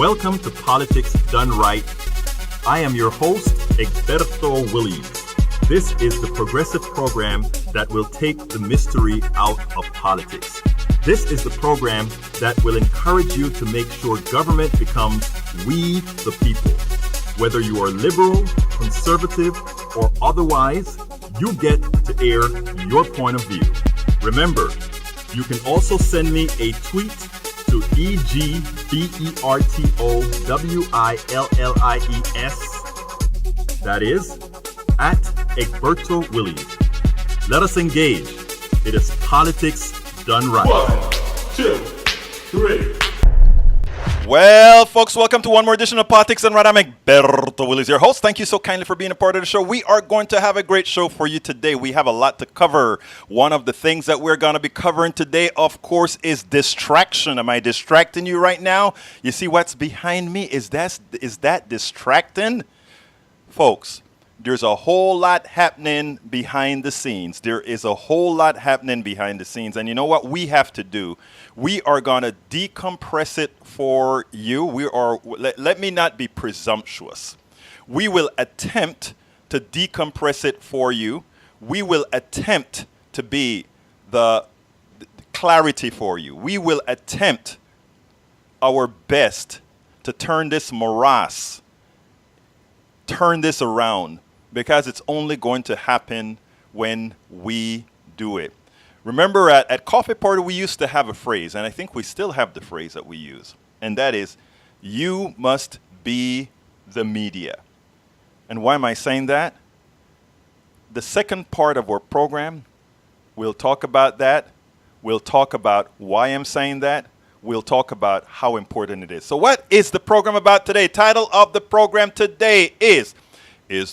Welcome to Politics Done Right. I am your host, Egberto Willies. This is the progressive program that will take the mystery out of politics. This is the program that will encourage you to make sure government becomes we the people. Whether you are liberal, conservative, or otherwise, you get to air your point of view. Remember, you can also send me a tweet to EGBERTOWILLIES. That is, at Egberto Willies. Let us engage. It is politics done right. 1, 2, 3. Well, folks, welcome to one more edition of Politics Done Right. I'm Egberto Willies, your host. Thank you so kindly for being a part of the show. We are going to have a great show for you today. We have a lot to cover. One of the things that we're going to be covering today, of course, is distraction. Am I distracting you right now? You see what's behind me? Is that distracting? Folks, there's a whole lot happening behind the scenes. There is a whole lot happening behind the scenes. And you know what we have to do? We are going to decompress it for you. Let me not be presumptuous. We will attempt to decompress it for you. We will attempt to be the clarity for you. We will attempt our best to turn this morass, turn this around, because it's only going to happen when we do it. Remember, at Coffee Party, we used to have a phrase, and I think we still have the phrase that we use, and that is, you must be the media. And why am I saying that? The second part of our program, we'll talk about that. We'll talk about why I'm saying that. We'll talk about how important it is. So what is the program about today? Title of the program today is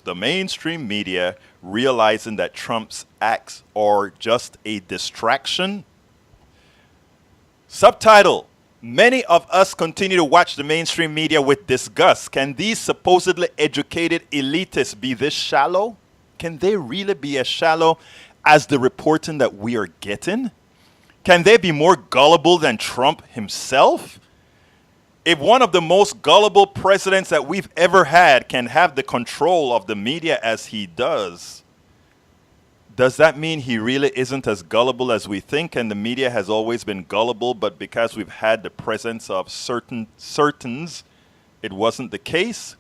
the mainstream media realizing that Trump's acts are just a distraction? Subtitle: many of us continue to watch the mainstream media with disgust. Can these supposedly educated elitists be this shallow? Can they really be as shallow as the reporting that we are getting? Can they be more gullible than Trump himself? If one of the most gullible presidents that we've ever had can have the control of the media as he does that mean he really isn't as gullible as we think, and the media has always been gullible, but because we've had the presence of certains, it wasn't the case?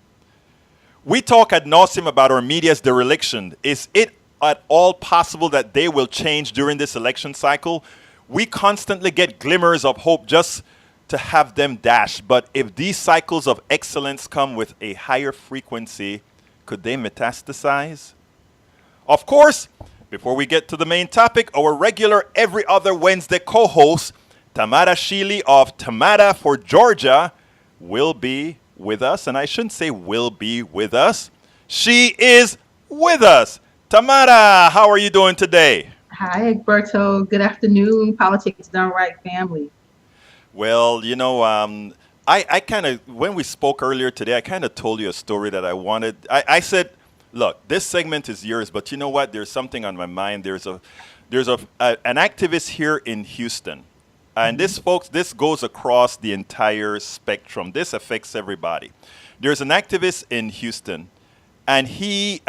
We talk ad nauseam about our media's dereliction. Is it at all possible that they will change during this election cycle? We constantly get glimmers of hope just to have them dashed. But if these cycles of excellence come with a higher frequency, could they metastasize? Of course, before we get to the main topic, our regular every other Wednesday co-host, Tamara Shealey of Tamara for Georgia, will be with us. And I shouldn't say will be with us. She is with us. Tamara, how are you doing today? Hi, Egberto. Good afternoon, Politics Done Right family. Well, you know, I kind of, when we spoke earlier today, I kind of told you a story that I wanted. I said, look, this segment is yours, but you know what? There's something on my mind. There's an activist here in Houston. And this goes across the entire spectrum. This affects everybody. There's an activist in Houston, and he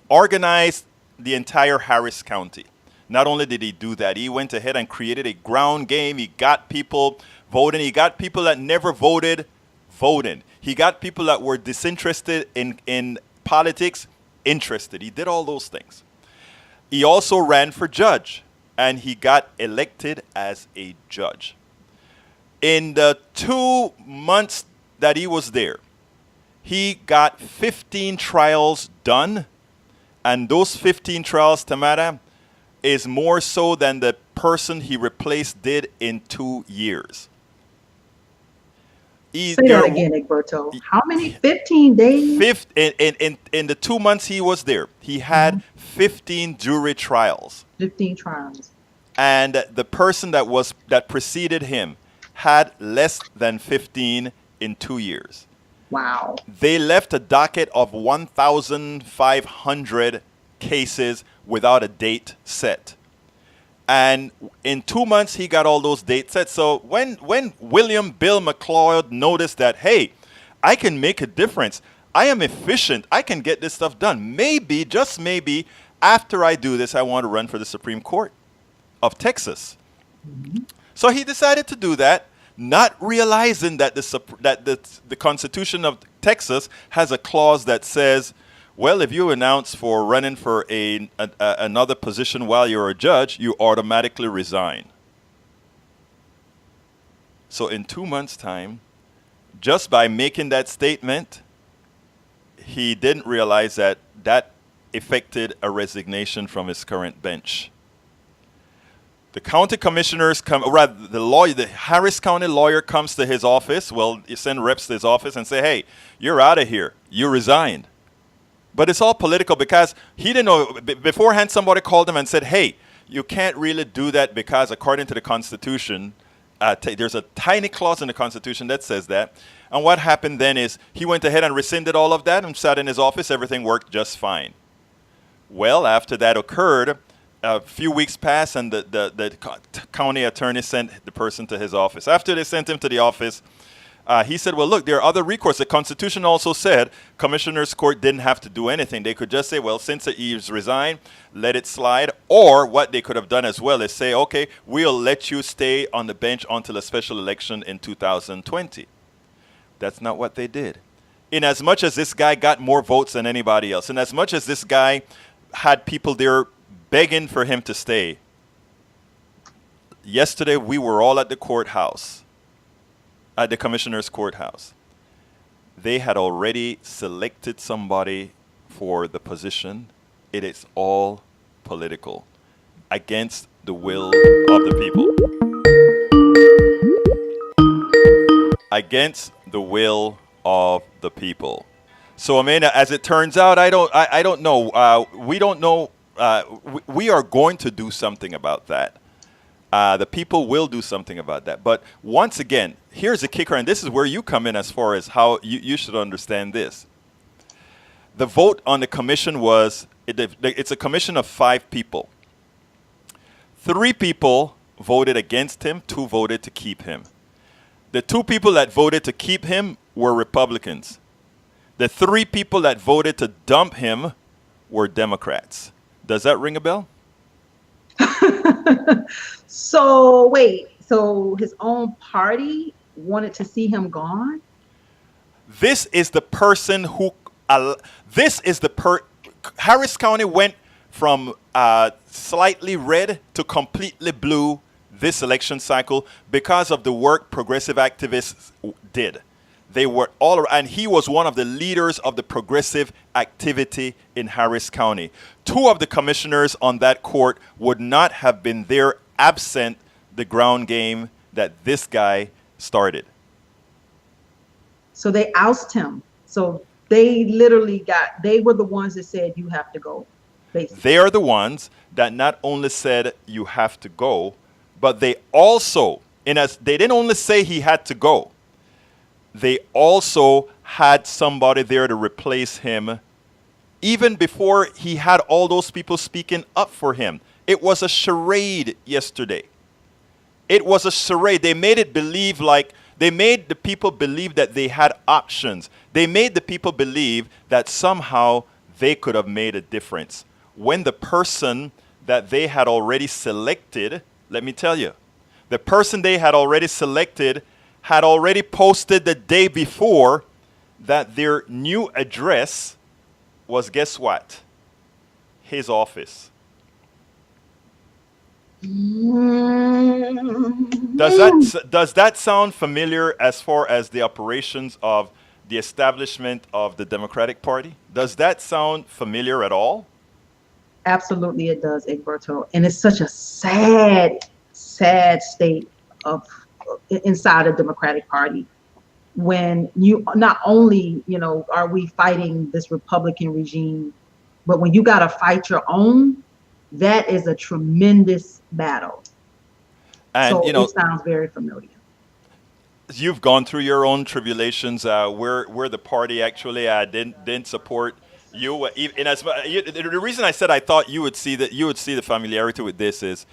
organized the entire Harris County. Not only did he do that, he went ahead and created a ground game. He got people voting. He got people that never voted voting. He got people that were disinterested in politics interested. He did all those things. He also ran for judge, and he got elected as a judge. In the 2 months that he was there, he got 15 trials done, and those 15 trials, Tamara, is more so than the person he replaced did in 2 years. Say that again, Egberto. How many? 15 days? In the 2 months he was there, he had 15 jury trials. 15 trials. And the person that preceded him had less than 15 in 2 years. Wow. They left a docket of 1,500 cases without a date set. And in 2 months, he got all those dates set. So when William Bill McLeod noticed that, hey, I can make a difference. I am efficient. I can get this stuff done. Maybe, just maybe, after I do this, I want to run for the Supreme Court of Texas. So he decided to do that, not realizing that the Constitution of Texas has a clause that says, well, if you announce for running for another position while you're a judge, you automatically resign. So in 2 months' time, just by making that statement, he didn't realize that that effected a resignation from his current bench. The county commissioners the Harris County lawyer comes to his office. Well, you send reps to his office and say, hey, you're out of here. You resigned. But it's all political because he didn't know. Beforehand, somebody called him and said, hey, you can't really do that because according to the Constitution, there's a tiny clause in the Constitution that says that. And what happened then is he went ahead and rescinded all of that and sat in his office. Everything worked just fine. Well, after that occurred, a few weeks passed and the county attorney sent the person to his office. After they sent him to the office, he said, well, look, there are other recourse. The Constitution also said Commissioner's Court didn't have to do anything. They could just say, well, since he's resigned, let it slide. Or what they could have done as well is say, okay, we'll let you stay on the bench until a special election in 2020. That's not what they did. In as much as this guy got more votes than anybody else, in as much as this guy had people there begging for him to stay, yesterday we were all at the courthouse, at the commissioner's courthouse. They had already selected somebody for the position. It is all political, against the will of the people. Against the will of the people. So, Amanda, as it turns out, I don't know. We don't know. We are going to do something about that. The people will do something about that. But once again, here's the kicker, and this is where you come in as far as how you should understand this. The vote on the commission was, it's a commission of 5 people. 3 people voted against him, 2 voted to keep him. The 2 people that voted to keep him were Republicans. The 3 people that voted to dump him were Democrats. Does that ring a bell? So wait, so his own party wanted to see him gone? This is the person who, Harris County went from slightly red to completely blue this election cycle because of the work progressive activists did. They were all around, and he was one of the leaders of the progressive activity in Harris County. 2 of the commissioners on that court would not have been there absent the ground game that this guy started. So they oust him. So they literally they were the ones that said, you have to go, basically. They are the ones that not only said you have to go, but they also, they didn't only say he had to go, they also had somebody there to replace him even before he had all those people speaking up for him. It was a charade yesterday. It was a charade. They made the people believe that they had options. They made the people believe that somehow they could have made a difference. When the person that they had already selected, let me tell you, the person they had already selected had already posted the day before that their new address was, guess what? His office. Does that sound familiar as far as the operations of the establishment of the Democratic Party? Does that sound familiar at all? Absolutely it does, Egberto. And it's such a sad state of inside the Democratic Party when you not only, are we fighting this Republican regime, but when you got to fight your own, that is a tremendous battle. And so it sounds very familiar. You've gone through your own tribulations where the party actually didn't support you. The reason I said I thought you would see the familiarity with this is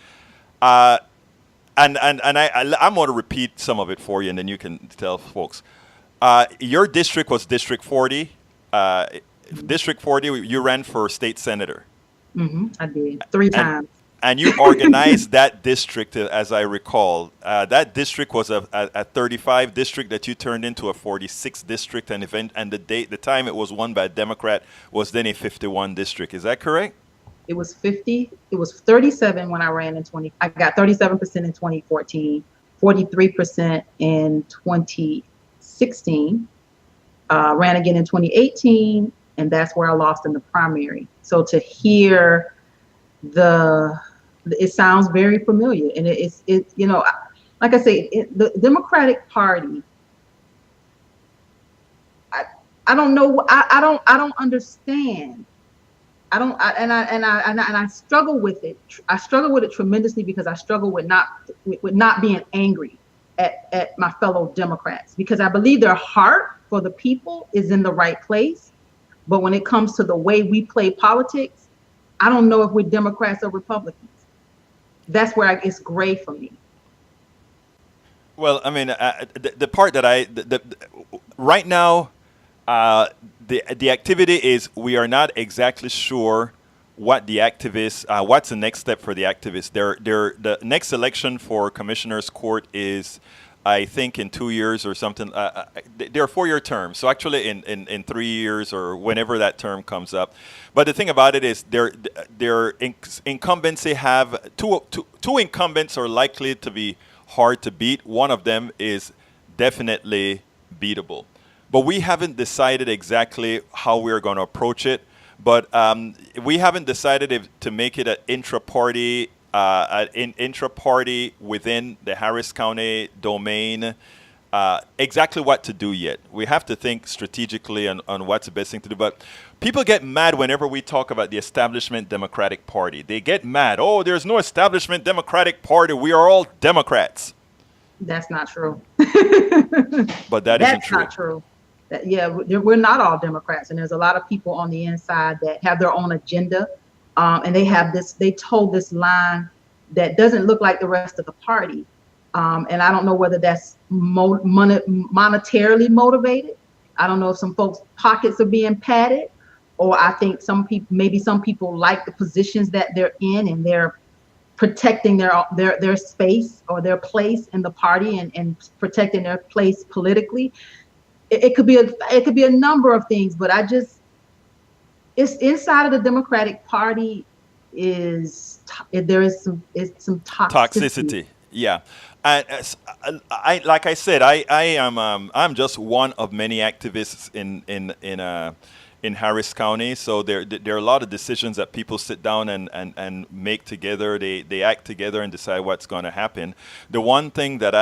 I'm going to repeat some of it for you, and then you can tell folks. Your district was District 40. District 40, you ran for state senator. I did 3 times. And you organized that district, as I recall. That district was a 35 district that you turned into a 46 district, and the time it was won by a Democrat was then a 51 district. Is that correct? It was 50. It was 37 when I ran in 20. I got 37% in 2014, 43% in 2016. Ran again in 2018, and that's where I lost in the primary. So to hear it sounds very familiar, and it's like I say, the Democratic Party. I don't know. I don't understand. I struggle with it. I struggle with it tremendously because I struggle with not being angry at my fellow Democrats, because I believe their heart for the people is in the right place. But when it comes to the way we play politics, I don't know if we're Democrats or Republicans. That's where it's gray for me. Well, I mean, the part that right now, the activity is we are not exactly sure what the activists, what's the next step for the activists. The next election for Commissioner's Court is, I think, in 2 years or something. They're 4-year terms, so actually in 3 years or whenever that term comes up. But the thing about it is their incumbency have two incumbents are likely to be hard to beat. One of them is definitely beatable. But we haven't decided exactly how we're going to approach it. But we haven't decided to make it an intra-party within the Harris County domain, exactly what to do yet. We have to think strategically on what's the best thing to do. But people get mad whenever we talk about the establishment Democratic Party. They get mad. Oh, there's no establishment Democratic Party. We are all Democrats. That's not true. But that's isn't true. Not true. We're not all Democrats, and there's a lot of people on the inside that have their own agenda, and they told this line that doesn't look like the rest of the party, and I don't know whether that's monetarily motivated. I don't know if some folks' pockets are being padded, or I think some people like the positions that they're in, and they're protecting their space or their place in the party and protecting their place politically. It could be a number of things, but it's inside of the Democratic Party there is some toxicity. Yeah, and like I said, I'm just one of many activists in Harris County. So there are a lot of decisions that people sit down and make together. They act together and decide what's going to happen. The one thing that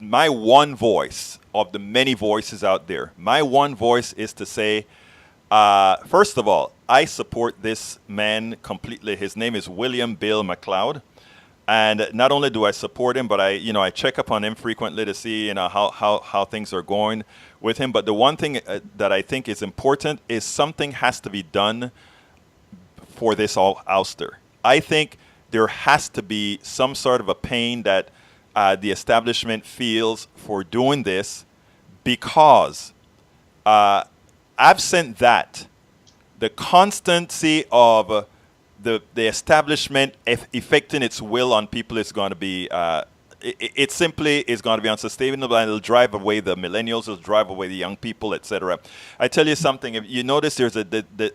my one voice of the many voices out there, my one voice is to say, first of all, I support this man completely. His name is William Bill McLeod. And not only do I support him, but I check up on him frequently to see how things are going with him. But the one thing that I think is important is something has to be done for this ouster. I think there has to be some sort of a pain that the establishment feels for doing this, because absent that, the constancy of the establishment effecting its will on people is going to be it simply is going to be unsustainable, and it'll drive away the millennials, it'll drive away the young people, etc. I tell you something, if you notice there's the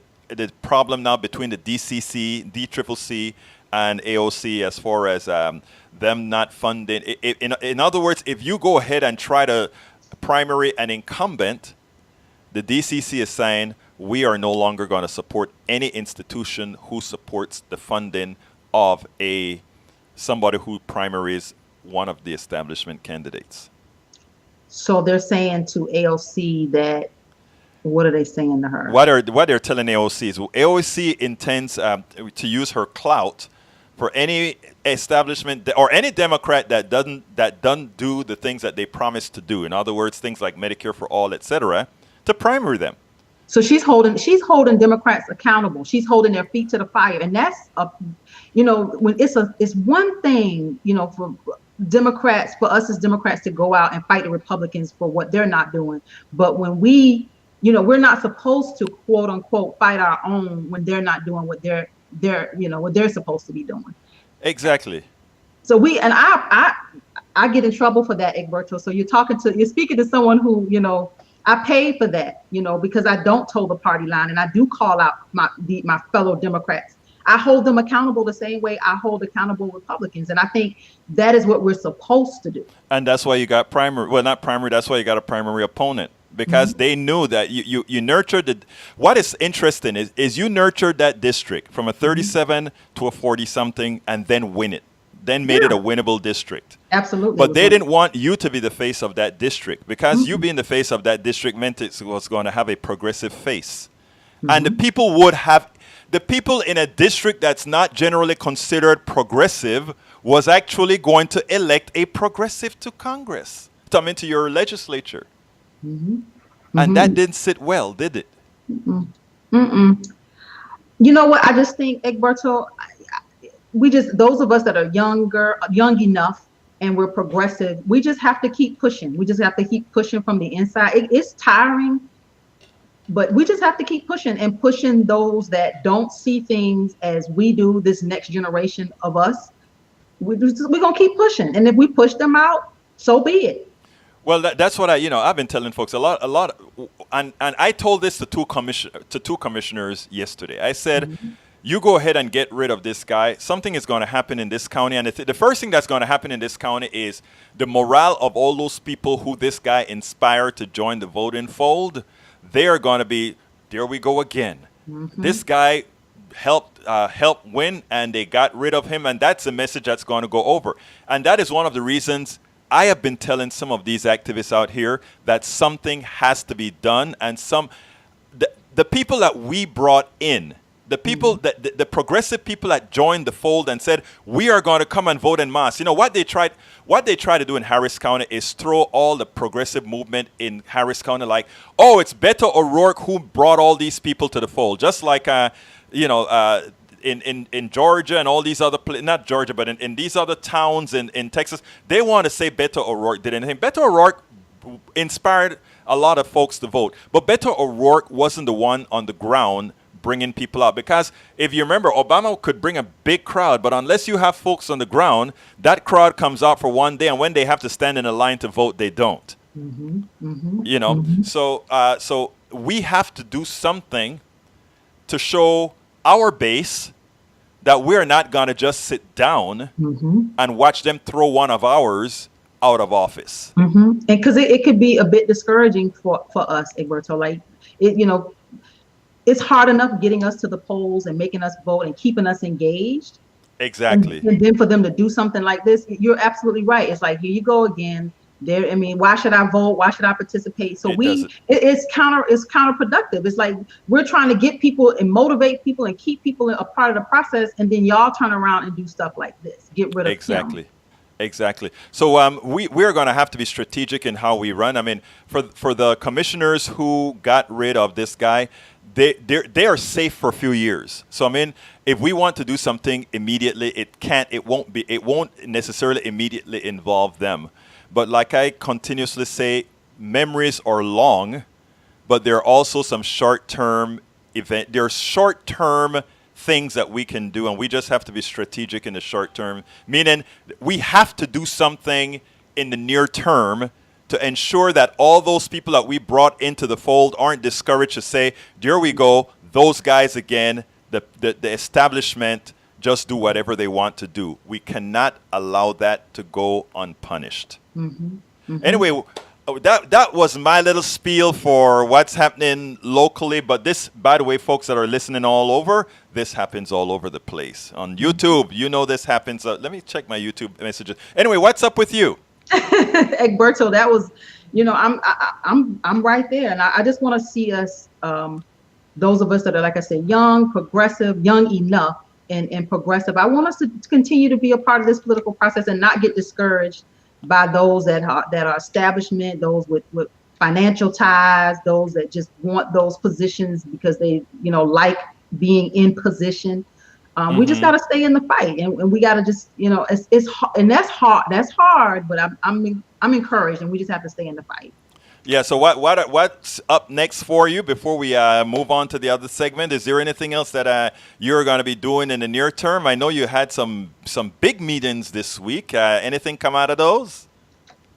problem now between the DCC, and AOC as far as them not funding. In other words, if you go ahead and try to primary an incumbent, the DCC is saying, we are no longer going to support any institution who supports the funding of somebody who primaries one of the establishment candidates. So they're saying to AOC that, what are they saying to her? What they're telling AOC is AOC intends to use her clout for any establishment or any Democrat that doesn't do the things that they promised to do. In other words, things like Medicare for all, etc., to primary them. So she's holding Democrats accountable. She's holding their feet to the fire, and that's when it's one thing, for us as Democrats to go out and fight the Republicans for what they're not doing, but when we're not supposed to quote unquote fight our own when they're not doing what they're supposed to be doing. Exactly. So I get in trouble for that, Egberto. So you're speaking to someone who, I pay for that, because I don't toe the party line, and I do call out my fellow Democrats. I hold them accountable the same way I hold accountable Republicans. And I think that is what we're supposed to do. And that's why you got not primary, that's why you got a primary opponent. Because they knew that you nurtured what is interesting is you nurtured that district from a 37 to a 40-something and then win it. Then made it a winnable district. Absolutely. But they didn't want you to be the face of that district, because you being the face of that district meant it was going to have a progressive face. And the people in a district that's not generally considered progressive was actually going to elect a progressive to Congress, to your legislature. And that didn't sit well, did it? You know what? I just think, Egberto, those of us that are young enough, and we're progressive, we just have to keep pushing. We just have to keep pushing from the inside. It's tiring, but we just have to keep pushing and pushing those that don't see things as we do, this next generation of us. We're going to keep pushing. And if we push them out, so be it. Well, that's what I've been telling folks a lot, and I told this to two commissioners yesterday. I said, you go ahead and get rid of this guy. Something is going to happen in this county, and the first thing that's going to happen in this county is the morale of all those people who this guy inspired to join the voting fold. They are going to be, there we go again. This guy helped win, and they got rid of him, and that's the message that's going to go over. And that is one of the reasons I have been telling some of these activists out here that something has to be done, and the people that we brought in, the people the progressive people that joined the fold and said we are going to come and vote en masse. What they tried to do in Harris County is throw all the progressive movement in Harris County like, oh, it's Beto O'Rourke who brought all these people to the fold, just like in Georgia and all these other not Georgia, but in these other towns in Texas, they want to say Beto O'Rourke did anything. Beto O'Rourke inspired a lot of folks to vote, but Beto O'Rourke wasn't the one on the ground bringing people out, because if you remember, Obama could bring a big crowd, but unless you have folks on the ground, that crowd comes out for one day, and when they have to stand in a line to vote, they don't. So we have to do something to show our base that we're not going to just sit down and watch them throw one of ours out of office. And because it could be a bit discouraging for us, Egberto. Like, it's hard enough getting us to the polls and making us vote and keeping us engaged. Exactly. And then for them to do something like this, you're absolutely right. It's like, here you go again. Why should I vote? Why should I participate? So it's counterproductive. It's like we're trying to get people and motivate people and keep people a part of the process, and then y'all turn around and do stuff like this. Get rid of them. Exactly. So we're going to have to be strategic in how we run. I mean, for the commissioners who got rid of this guy, they are safe for a few years. So I mean, if we want to do something immediately, it won't necessarily immediately involve them. But like I continuously say, memories are long, but there are also some short-term things that we can do, and we just have to be strategic in the short term, meaning we have to do something in the near term to ensure that all those people that we brought into the fold aren't discouraged to say, there we go, those guys again, the establishment just do whatever they want to do. We cannot allow that to go unpunished. Anyway, that was my little spiel for what's happening locally. But this, by the way, folks that are listening all over, this happens all over the place. On YouTube, this happens. Let me check my YouTube messages. Anyway, what's up with you? Egberto, that was, I'm right there. And I just want to see us, those of us that are, like I said, young, progressive, young enough and progressive. I want us to continue to be a part of this political process and not get discouraged by those that are establishment, those with financial ties, those that just want those positions because they, like being in position. We just got to stay in the fight, and we got to just, and that's hard. That's hard, but I'm encouraged, and we just have to stay in the fight. Yeah. So what's up next for you before we move on to the other segment? Is there anything else that you're going to be doing in the near term? I know you had some big meetings this week. Anything come out of those?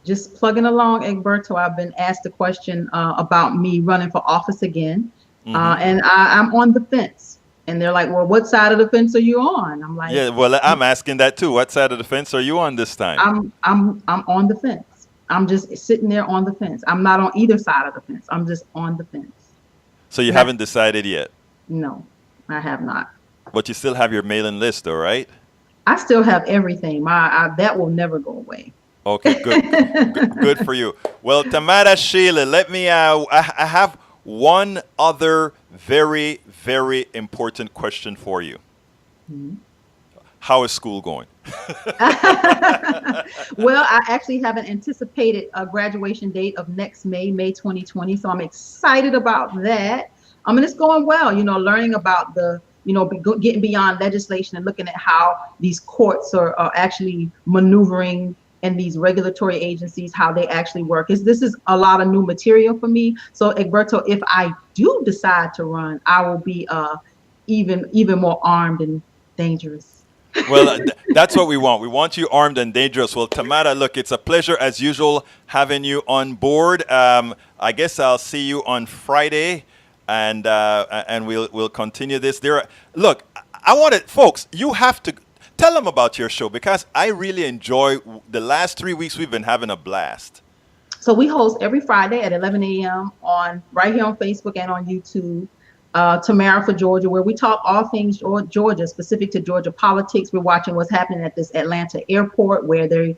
Just plugging along, Egberto. I've been asked a question about me running for office again, and I'm on the fence. And they're like, well, what side of the fence are you on? I'm like, yeah, well, I'm asking that too. What side of the fence are you on this time? I'm on the fence. I'm just sitting there on the fence. I'm not on either side of the fence. I'm just on the fence. So you haven't decided yet? No, I have not. But you still have your mailing list, though, right? I still have everything. That will never go away. Okay, good. Good for you. Well, Tamara Shealey, let me, I have one other very, very important question for you. How is school going? Well, I actually have an anticipated graduation date of next May 2020. So I'm excited about that. And it's going well, learning about getting beyond legislation and looking at how these courts are actually maneuvering, and these regulatory agencies, how they actually work. This is a lot of new material for me. So Egberto, if I do decide to run, I will be even more armed and dangerous. Well, that's what we want. We want you armed and dangerous. Well, Tamara, look, it's a pleasure as usual having you on board. I guess I'll see you on Friday, and we'll continue this. Look, I want it, folks. You have to tell them about your show, because I really enjoy the last 3 weeks. We've been having a blast. So we host every Friday at 11 a.m. right here on Facebook and on YouTube. Tamara for Georgia, where we talk all things Georgia, specific to Georgia politics. We're watching what's happening at this Atlanta airport, where the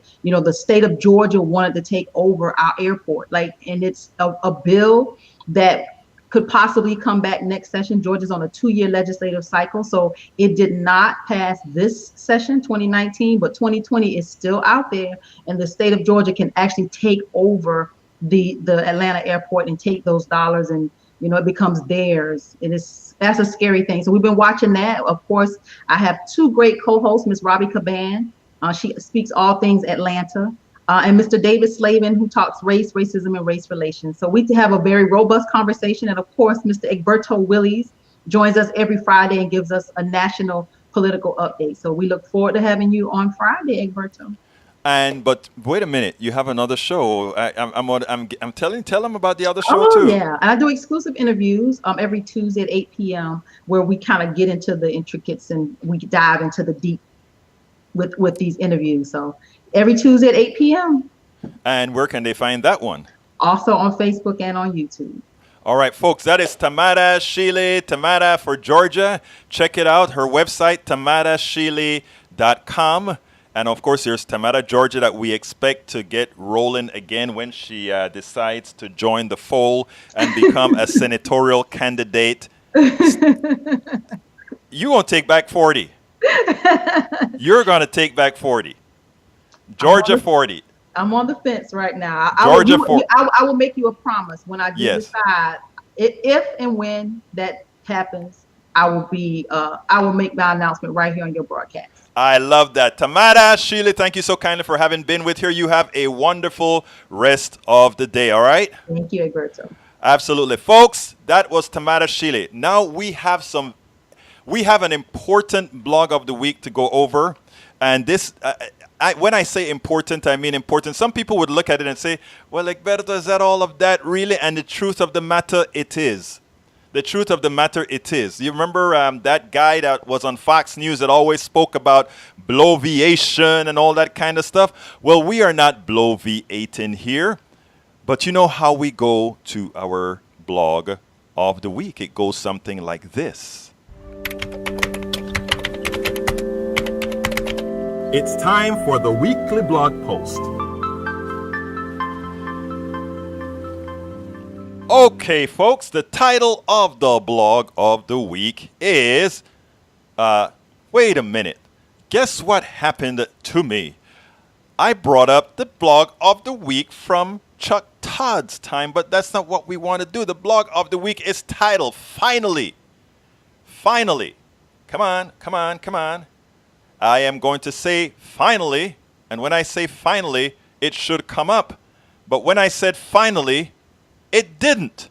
state of Georgia wanted to take over our airport. And it's a bill that could possibly come back next session. Georgia's on a 2-year legislative cycle, so it did not pass this session, 2019, but 2020 is still out there, and the state of Georgia can actually take over the Atlanta airport and take those dollars, and it becomes theirs. That's a scary thing. So we've been watching that. Of course, I have 2 great co-hosts, Miss Robbie Caban. She speaks all things Atlanta. And Mr. David Slavin, who talks race, racism, and race relations. So we have a very robust conversation. And of course, Mr. Egberto Willies joins us every Friday and gives us a national political update. So we look forward to having you on Friday, Egberto. But wait a minute, you have another show. Tell them about the other show too. Oh yeah, and I do exclusive interviews every Tuesday at 8 p.m. where we kind of get into the intricates and we dive into the deep with these interviews. So every Tuesday at 8 p.m. And where can they find that one? Also on Facebook and on YouTube. All right, folks, that is Tamara Shealey, Tamara for Georgia. Check it out. Her website, tamarashealey.com. And, of course, there's Tamara, Georgia, that we expect to get rolling again when she decides to join the fold and become a senatorial candidate. You're going to take back 40. You're going to take back 40. Georgia 40. I'm on the fence right now. Georgia 40. I will make you a promise when I do decide. If and when that happens, I will make my announcement right here on your broadcast. I love that. Tamara Shealey, thank you so kindly for having been with here. You have a wonderful rest of the day, all right? Thank you, Egberto. Absolutely. Folks, that was Tamara Shealey. Now we have an important blog of the week to go over. And this, when I say important, I mean important. Some people would look at it and say, well, Egberto, is that all of that really? And the truth of the matter, it is. The truth of the matter, it is. You remember that guy that was on Fox News that always spoke about bloviation and all that kind of stuff? Well, we are not bloviating here. But you know how we go to our blog of the week. It goes something like this. It's time for the weekly blog post. Okay, folks, the title of the blog of the week is, wait a minute, guess what happened to me? I brought up the blog of the week from Chuck Todd's time, but that's not what we want to do. The blog of the week is titled, Finally. Finally. Come on, come on, come on. I am going to say finally, and when I say finally, it should come up. But when I said finally, it didn't.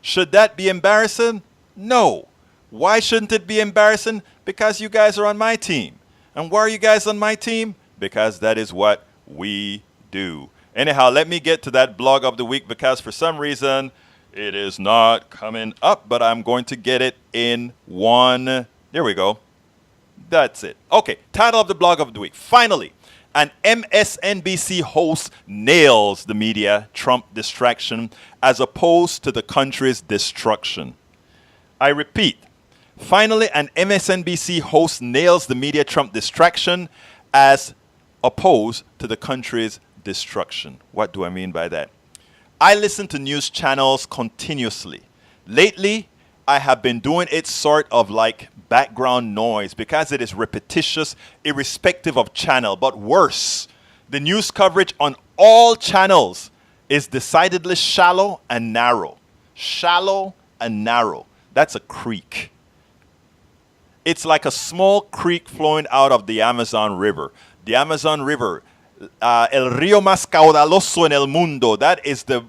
Should that be embarrassing? No. Why shouldn't it be embarrassing? Because you guys are on my team. And why are you guys on my team? Because that is what we do. Anyhow, let me get to that blog of the week because for some reason it is not coming up, but I'm going to get it in one. There we go. That's it. Okay, title of the blog of the week. Finally, an MSNBC host nails the media Trump distraction as opposed to the country's destruction. I repeat, finally, an MSNBC host nails the media Trump distraction as opposed to the country's destruction. What do I mean by that? I listen to news channels continuously. Lately, I have been doing it sort of like background noise because it is repetitious, irrespective of channel. But worse, the news coverage on all channels is decidedly shallow and narrow. Shallow and narrow. That's a creek. It's like a small creek flowing out of the Amazon River. The Amazon River, el río más caudaloso en el mundo. That is the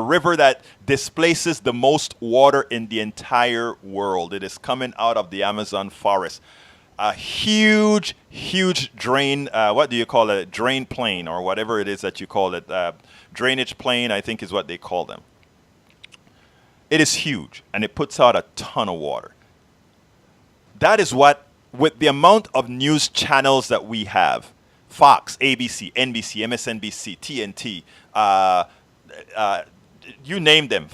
river that displaces the most water in the entire world. It is coming out of the Amazon forest. A huge, huge drain, what do you call it? Drain plane or whatever it is that you call it. Drainage plane, I think is what they call them. It is huge and it puts out a ton of water. That is what, with the amount of news channels that we have, Fox, ABC, NBC, MSNBC, TNT, you name them.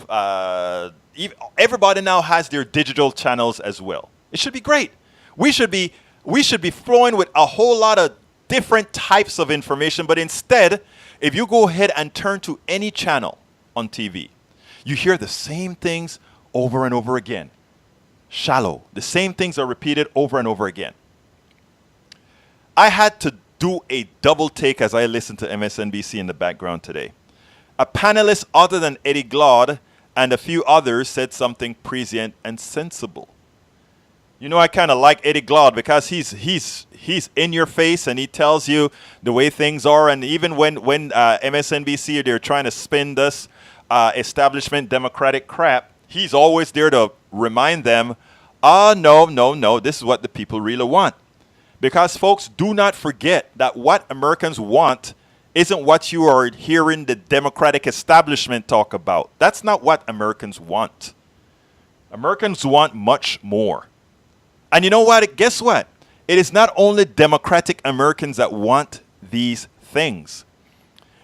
Everybody now has their digital channels as well. It should be great. We should be flowing with a whole lot of different types of information, but instead, if you go ahead and turn to any channel on TV, you hear the same things over and over again. Shallow. The same things are repeated over and over again. I had to do a double take as I listened to MSNBC in the background today. A panelist other than Eddie Glaude and a few others said something prescient and sensible. You know, I kind of like Eddie Glaude because he's in your face and he tells you the way things are. And even when MSNBC, they're trying to spin this establishment Democratic crap, he's always there to remind them, no, this is what the people really want. Because, folks, do not forget that what Americans want isn't what you are hearing the Democratic establishment talk about. That's not what Americans want. Americans want much more. And you know what? Guess what? It is not only Democratic Americans that want these things.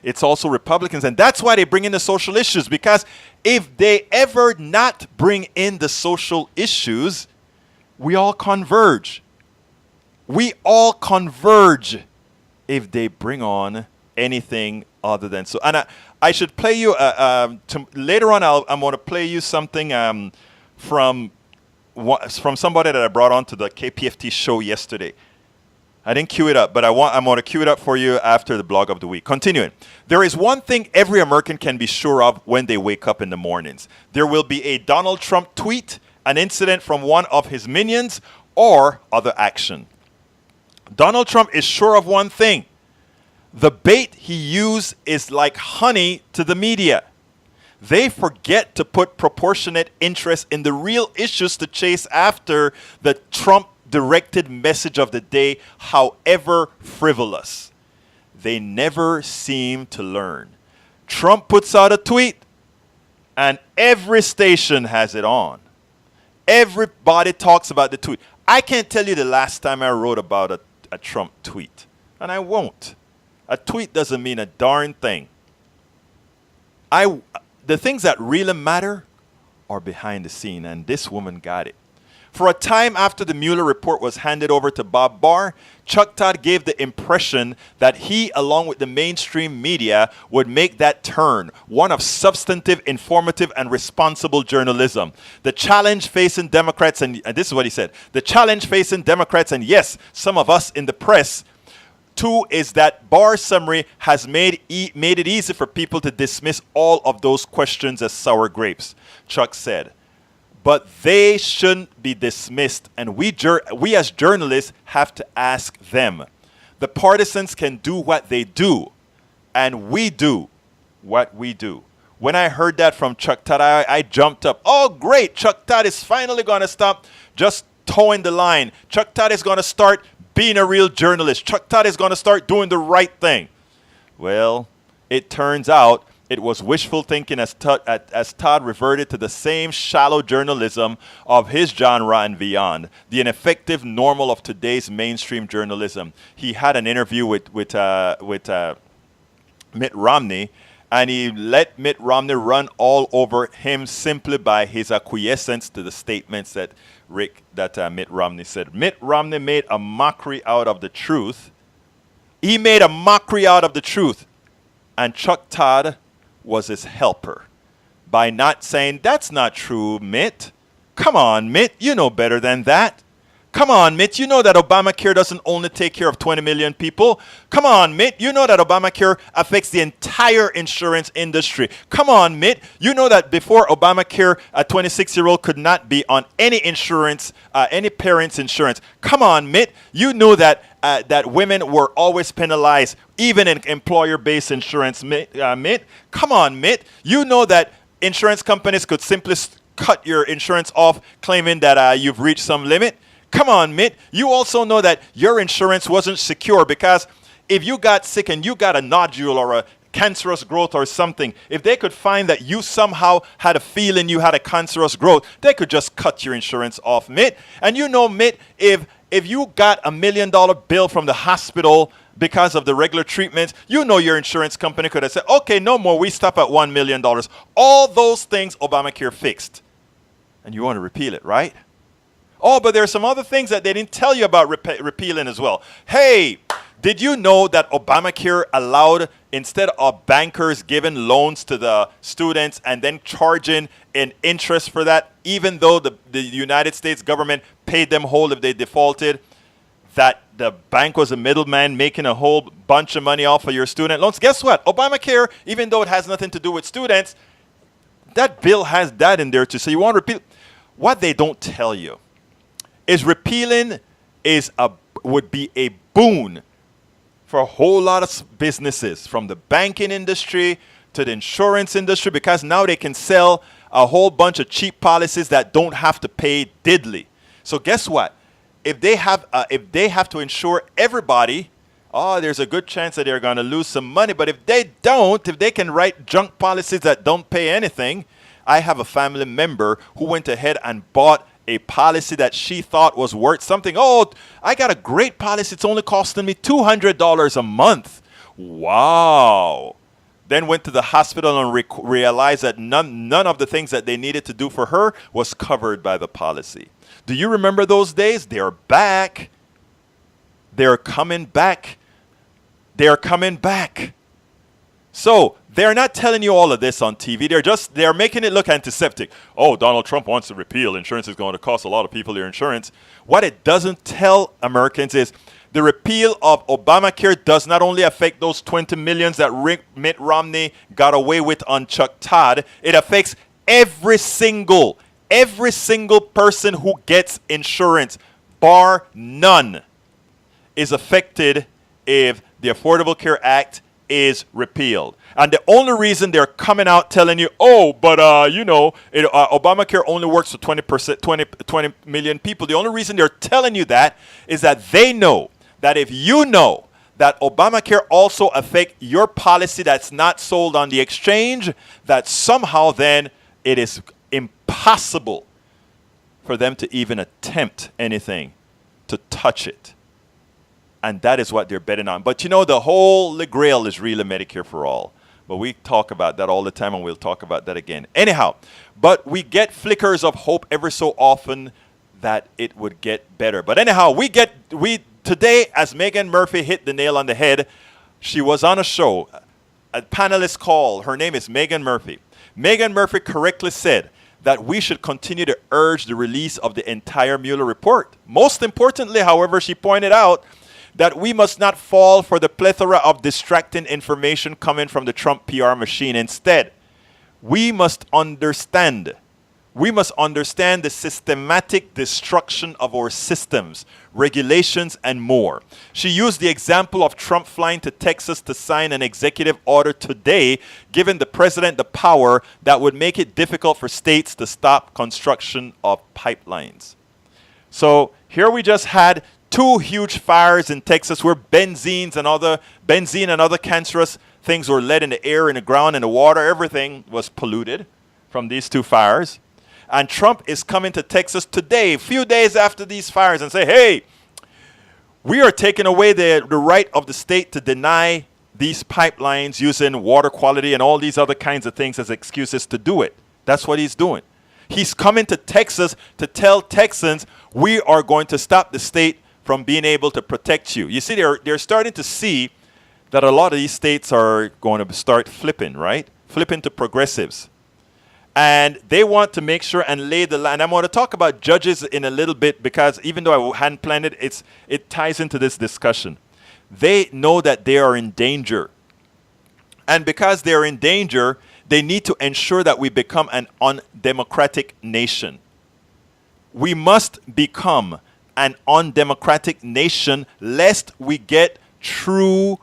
It's also Republicans. And that's why they bring in the social issues. Because if they ever not bring in the social issues, we all converge. We all converge if they bring on anything other than so. And I should play you later on. I'm going to play you something from somebody that I brought on to the KPFT show yesterday. I didn't cue it up, but I'm going to cue it up for you after the blog of the week. Continuing. There is one thing every American can be sure of when they wake up in the mornings. There will be a Donald Trump tweet, an incident from one of his minions, or other action. Donald Trump is sure of one thing. The bait he used is like honey to the media. They forget to put proportionate interest in the real issues to chase after the Trump-directed message of the day, however frivolous. They never seem to learn. Trump puts out a tweet, and every station has it on. Everybody talks about the tweet. I can't tell you the last time I wrote about a Trump tweet, and I won't. A tweet doesn't mean a darn thing. The things that really matter are behind the scene, and this woman got it. For a time after the Mueller report was handed over to Bob Barr, Chuck Todd gave the impression that he, along with the mainstream media, would make that turn, one of substantive, informative, and responsible journalism. The challenge facing Democrats, and this is what he said, the challenge facing Democrats, and yes, some of us in the press, Two is that bar summary has made it easy for people to dismiss all of those questions as sour grapes, Chuck said. But they shouldn't be dismissed, and we as journalists have to ask them. The partisans can do what they do, and we do what we do. When I heard that from Chuck Todd, I jumped up. Oh, great. Chuck Todd is finally going to stop just towing the line. Chuck Todd is going to start being a real journalist. Chuck Todd is going to start doing the right thing. Well, it turns out it was wishful thinking as Todd reverted to the same shallow journalism of his genre and beyond, the ineffective normal of today's mainstream journalism. He had an interview with Mitt Romney, and he let Mitt Romney run all over him simply by his acquiescence to the statements that Mitt Romney said. Mitt Romney made a mockery out of the truth. He made a mockery out of the truth. And Chuck Todd was his helper by not saying, that's not true, Mitt. Come on, Mitt, you know better than that. Come on, Mitt, you know that Obamacare doesn't only take care of 20 million people. Come on, Mitt, you know that Obamacare affects the entire insurance industry. Come on, Mitt, you know that before Obamacare, a 26-year-old could not be on any insurance, any parent's insurance. Come on, Mitt, you knew that that women were always penalized, even in employer-based insurance, Mitt. Come on, Mitt, you know that insurance companies could simply cut your insurance off, claiming that you've reached some limit. Come on, Mitt. You also know that your insurance wasn't secure because if you got sick and you got a nodule or a cancerous growth or something, if they could find that you somehow had a feeling you had a cancerous growth, they could just cut your insurance off, Mitt. And you know, Mitt, if you got $1 million bill from the hospital because of the regular treatments, you know your insurance company could have said, okay, no more, we stop at $1 million. All those things Obamacare fixed. And you want to repeal it, right? Oh, but there are some other things that they didn't tell you about repealing as well. Hey, did you know that Obamacare allowed, instead of bankers giving loans to the students and then charging an interest for that, even though the United States government paid them whole if they defaulted, that the bank was a middleman making a whole bunch of money off of your student loans? Guess what? Obamacare, even though it has nothing to do with students, that bill has that in there too. So you want to repeal. What they don't tell you is repealing would be a boon for a whole lot of businesses, from the banking industry to the insurance industry, because now they can sell a whole bunch of cheap policies that don't have to pay diddly. So guess what? If they have to insure everybody, there's a good chance that they're going to lose some money. But if they don't, if they can write junk policies that don't pay anything, I have a family member who went ahead and bought a policy that she thought was worth something. Oh, I got a great policy. It's only costing me $200 a month. Wow. Then went to the hospital and realized that none of the things that they needed to do for her was covered by the policy. Do you remember those days? They're back. They're coming back. They're coming back. So they're not telling you all of this on TV. They're making it look antiseptic. Oh, Donald Trump wants to repeal. Insurance is going to cost a lot of people their insurance. What it doesn't tell Americans is the repeal of Obamacare does not only affect those 20 millions that Mitt Romney got away with on Chuck Todd. It affects every single person who gets insurance, bar none, is affected if the Affordable Care Act is repealed. And the only reason they're coming out telling you, Obamacare only works for 20 million people. The only reason they're telling you that is that they know that if you know that Obamacare also affects your policy that's not sold on the exchange, that somehow then it is impossible for them to even attempt anything to touch it. And that is what they're betting on. But the Holy Grail is really Medicare for all. But we talk about that all the time, and we'll talk about that again. Anyhow, but we get flickers of hope every so often that it would get better. But anyhow, today, as Megan Murphy hit the nail on the head, she was on a show, a panelist call. Her name is Megan Murphy. Megan Murphy correctly said that we should continue to urge the release of the entire Mueller report. Most importantly, however, she pointed out that we must not fall for the plethora of distracting information coming from the Trump PR machine. Instead, we must understand the systematic destruction of our systems, regulations, and more. She used the example of Trump flying to Texas to sign an executive order today, giving the president the power that would make it difficult for states to stop construction of pipelines. So here we just had 2 huge fires in Texas where benzene and other cancerous things were let in the air, in the ground, in the water. Everything was polluted from these 2 fires. And Trump is coming to Texas today, a few days after these fires, and say, hey, we are taking away the right of the state to deny these pipelines using water quality and all these other kinds of things as excuses to do it. That's what he's doing. He's coming to Texas to tell Texans, we are going to stop the state from being able to protect you. You see, they're starting to see that a lot of these states are going to start flipping, right? Flipping to progressives. And they want to make sure and lay the line. I'm going to talk about judges in a little bit because even though I hadn't planned it, it ties into this discussion. They know that they are in danger. And because they're in danger, they need to ensure that we become an undemocratic nation. We must become an undemocratic nation lest we get true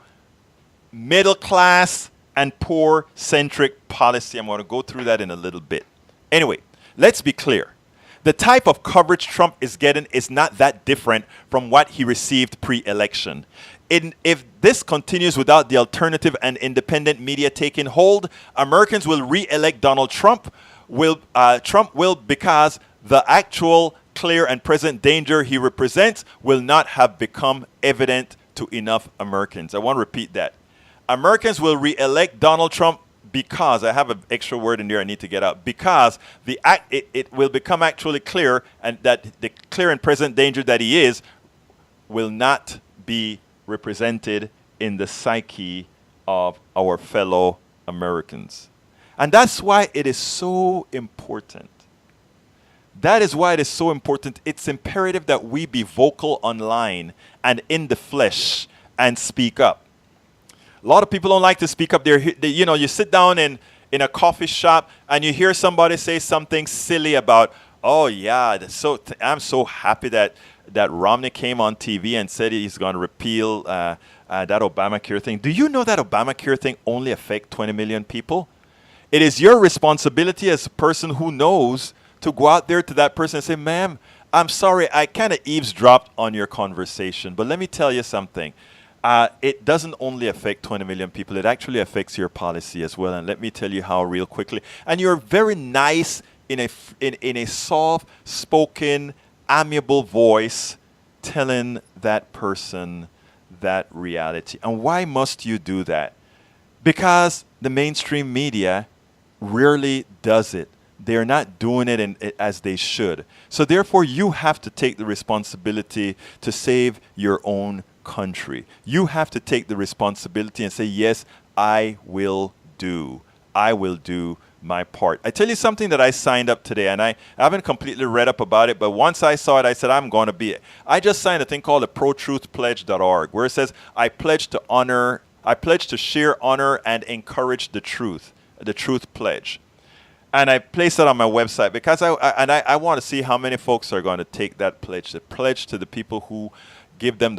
middle class and poor-centric policy. I'm going to go through that in a little bit. Anyway, let's be clear. The type of coverage Trump is getting is not that different from what he received pre-election. If this continues without the alternative and independent media taking hold, Americans will re-elect Donald Trump. Trump will because the actual clear and present danger he represents will not have become evident to enough Americans. I want to repeat that. Americans will re-elect Donald Trump because, I have an extra word in there I need to get out, because it will become actually clear and that the clear and present danger that he is will not be represented in the psyche of our fellow Americans. And that's why it is so important. That is why it is so important. It's imperative that we be vocal online and in the flesh and speak up. A lot of people don't like to speak up. You sit down in a coffee shop and you hear somebody say something silly about, oh yeah, I'm so happy that Romney came on TV and said he's going to repeal that Obamacare thing. Do you know that Obamacare thing only affects 20 million people? It is your responsibility as a person who knows to go out there to that person and say, ma'am, I'm sorry, I kind of eavesdropped on your conversation, but let me tell you something. It doesn't only affect 20 million people, it actually affects your policy as well. And let me tell you how real quickly. And you're very nice in a soft-spoken, amiable voice telling that person that reality. And why must you do that? Because the mainstream media rarely does it. They're not doing it as they should. So therefore, you have to take the responsibility to save your own country. You have to take the responsibility and say, yes, I will do my part. I tell you something that I signed up today, and I haven't completely read up about it, but once I saw it, I said, I'm going to be it. I just signed a thing called the protruthpledge.org, where it says, I pledge to share, honor, and encourage the truth pledge. And I placed it on my website because I want to see how many folks are going to take that pledge. The pledge to the people who give them